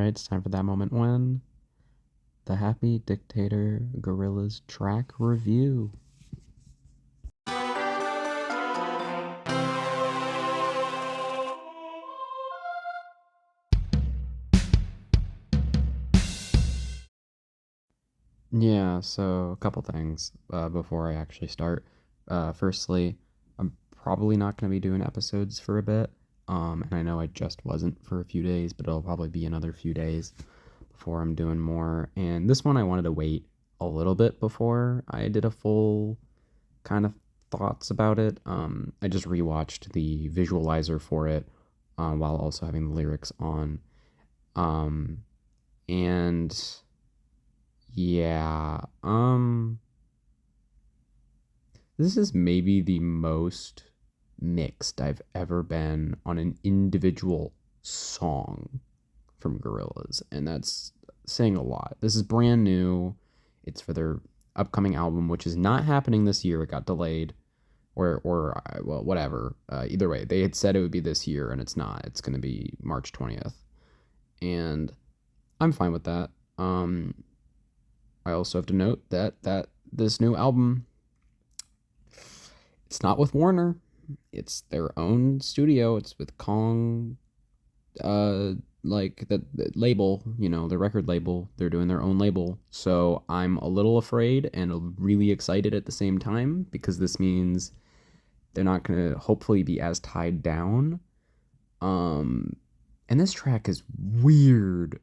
Alright, it's time for that moment when the Happy Dictator Gorillas track review. Yeah, so a couple things before I actually start. Firstly, I'm probably not going to be doing episodes for a bit. And I know I just wasn't for a few days, but it'll probably be another few days before I'm doing more. And this one I wanted to wait a little bit before I did a full kind of thoughts about it. I just rewatched the visualizer for it while also having the lyrics on. Um, and yeah, this is maybe the most mixed I've ever been on an individual song from Gorillaz, and that's saying a lot. This is brand new. It's for their upcoming album, which is not happening this year. It got delayed, or well, whatever. Either way, they had said it would be this year, and it's not. It's going to be March 20th, and I'm fine with that. I also have to note that this new album, it's not with Warner. It's their own studio. It's with Kong, uh, like the label, the record label. They're doing their own label. So I'm a little afraid and really excited at the same time because this means they're not going to hopefully be as tied down. And this track is weird.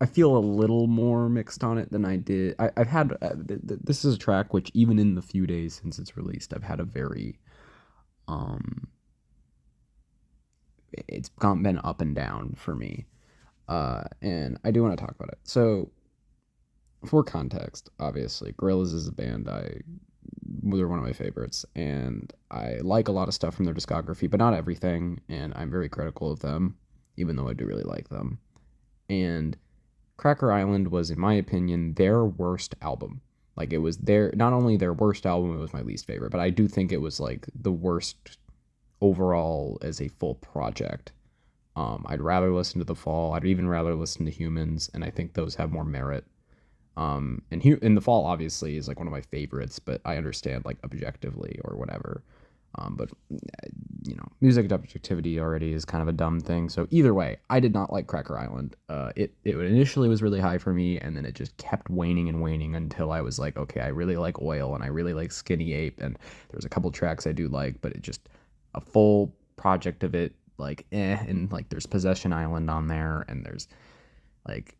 I feel a little more mixed on it than I did. I've had this is a track which even in the few days since it's released, I've had a very um it's been up and down for me. And I do want to talk about it. So for context, obviously, Gorillaz is a band they're one of my favorites, and I like a lot of stuff from their discography, but not everything, and I'm very critical of them, even though I do really like them. And Cracker Island was, in my opinion, their worst album. Like, it was not only their worst album, it was my least favorite, but I do think it was like the worst overall as a full project. I'd rather listen to The Fall. I'd even rather listen to Humans, and I think those have more merit. And in The Fall obviously is like one of my favorites, but I understand like objectively or whatever. But music objectivity already is kind of a dumb thing. So either way, I did not like Cracker Island. It initially was really high for me, and then it just kept waning and waning until I was like, okay, I really like Oil, and I really like Skinny Ape, and there's a couple tracks I do like, but it just a full project of it like and like there's Possession Island on there, and like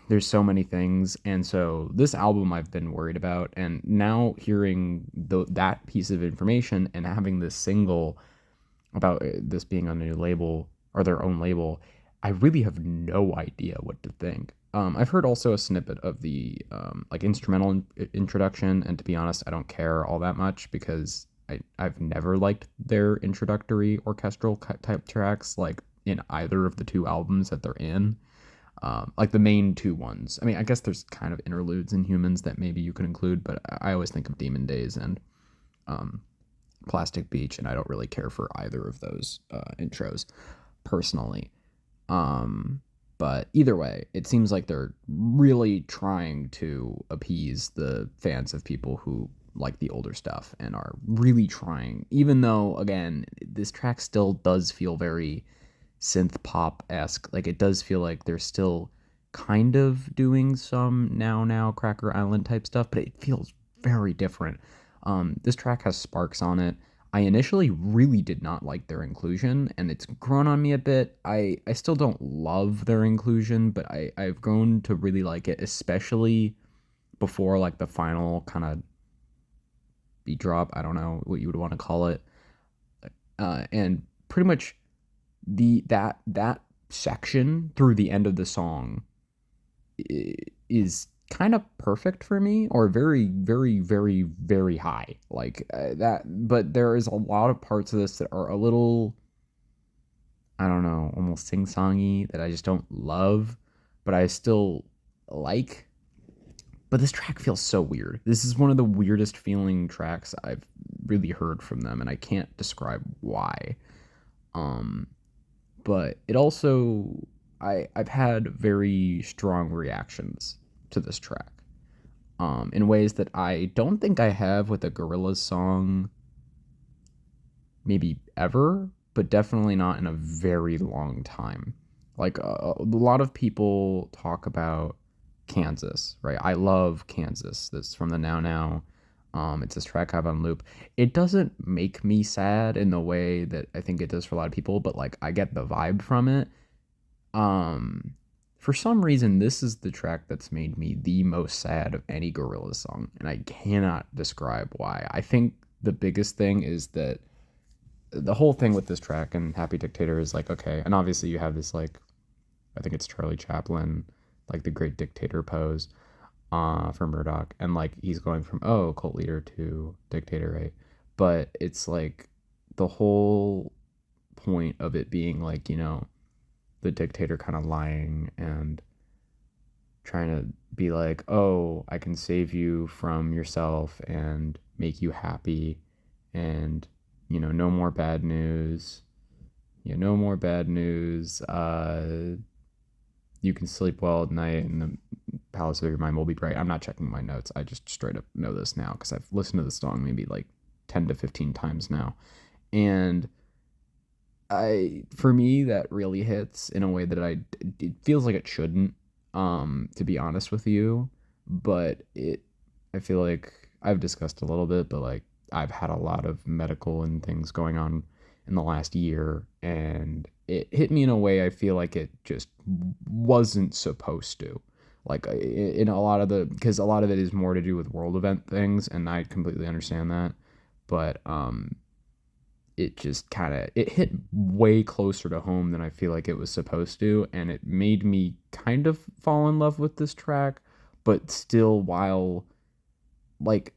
there's so many things. And so this album I've been worried about, and now hearing that piece of information and having this single about this being on a new label or their own label, I really have no idea what to think. I've heard also a snippet of the like instrumental introduction, and to be honest, I don't care all that much because I've never liked their introductory orchestral type tracks like in either of the two albums that they're in. Like the main two ones. I mean, I guess there's kind of interludes in Humans that maybe you could include, but I always think of Demon Days and Plastic Beach, and I don't really care for either of those intros personally. But either way, it seems like they're really trying to appease the fans of people who like the older stuff and are really trying, even though, again, this track still does feel very synth pop-esque. Like, it does feel like they're still kind of doing some now Cracker Island type stuff, but it feels very different. This track has Sparks on it. I initially really did not like their inclusion, and it's grown on me a bit. I still don't love their inclusion, but I've grown to really like it, especially before like the final kind of beat drop. I don't know what you would want to call it. And pretty much that section through the end of the song is kind of perfect for me, or very very very very high like that. But there is a lot of parts of this that are a little, I don't know, almost sing-songy that I just don't love, but I still like. But this track feels so weird. This is one of the weirdest feeling tracks I've really heard from them, and I can't describe why. but it also I've had very strong reactions to this track. In ways that I don't think I have with a Gorillaz song maybe ever, but definitely not in a very long time. Like a lot of people talk about Kansas, right? I love Kansas. That's from the Now Now. It's this track I have on loop. It doesn't make me sad in the way that I think it does for a lot of people, but like I get the vibe from it. Um, for some reason, this is the track that's made me the most sad of any Gorillaz song, and I cannot describe why. I think the biggest thing is that the whole thing with this track and Happy Dictator is like, okay, and obviously you have this like, I think it's Charlie Chaplin, like the great dictator pose for Murdoch, and like he's going from cult leader to dictator, right? But it's like the whole point of it being like, the dictator kind of lying and trying to be like, oh, I can save you from yourself and make you happy, and no more bad news. No more bad news. You can sleep well at night, and the palace of your mind will be bright. I'm not checking my notes. I just straight up know this now because I've listened to the song maybe like 10 to 15 times now. And for me, that really hits in a way that it feels like it shouldn't, to be honest with you. But I feel like I've discussed a little bit, but like I've had a lot of medical and things going on in the last year, and it hit me in a way I feel like it just wasn't supposed to. Like in a lot of because a lot of it is more to do with world event things, and I completely understand that. But it just kind of it hit way closer to home than I feel like it was supposed to, and it made me kind of fall in love with this track, but still while like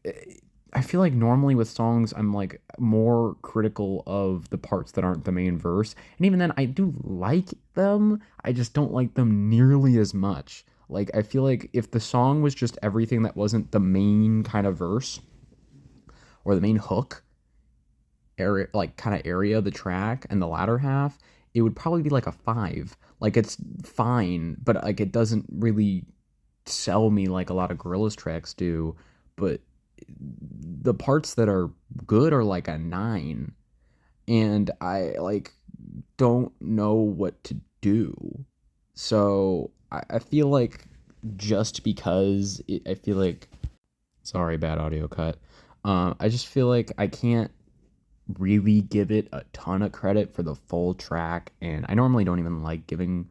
I feel like normally with songs I'm like more critical of the parts that aren't the main verse. And even then I do like them. I just don't like them nearly as much. Like I feel like if the song was just everything that wasn't the main kind of verse or the main hook area, like kind of area of the track and the latter half, it would probably be like a 5. Like it's fine, but like it doesn't really sell me like a lot of Gorillaz tracks do. But the parts that are good are like a 9, and I like don't know what to do. So I feel like just because I feel like, sorry, bad audio cut. I just feel like I can't really give it a ton of credit for the full track, and I normally don't even like giving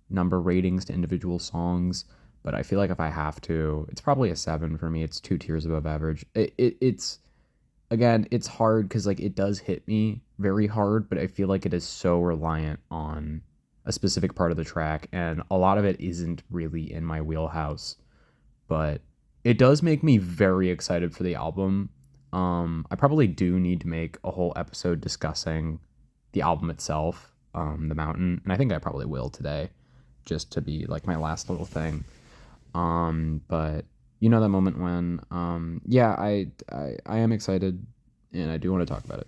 number ratings to individual songs, but I feel like if I have to, it's probably a 7 for me. It's 2 tiers above average. It's again, it's hard because like it does hit me very hard, but I feel like it is so reliant on a specific part of the track, and a lot of it isn't really in my wheelhouse. But it does make me very excited for the album. I probably do need to make a whole episode discussing the album itself, The Mountain, and I think I probably will today, just to be like my last little thing. But that moment when, yeah, I am excited, and I do want to talk about it.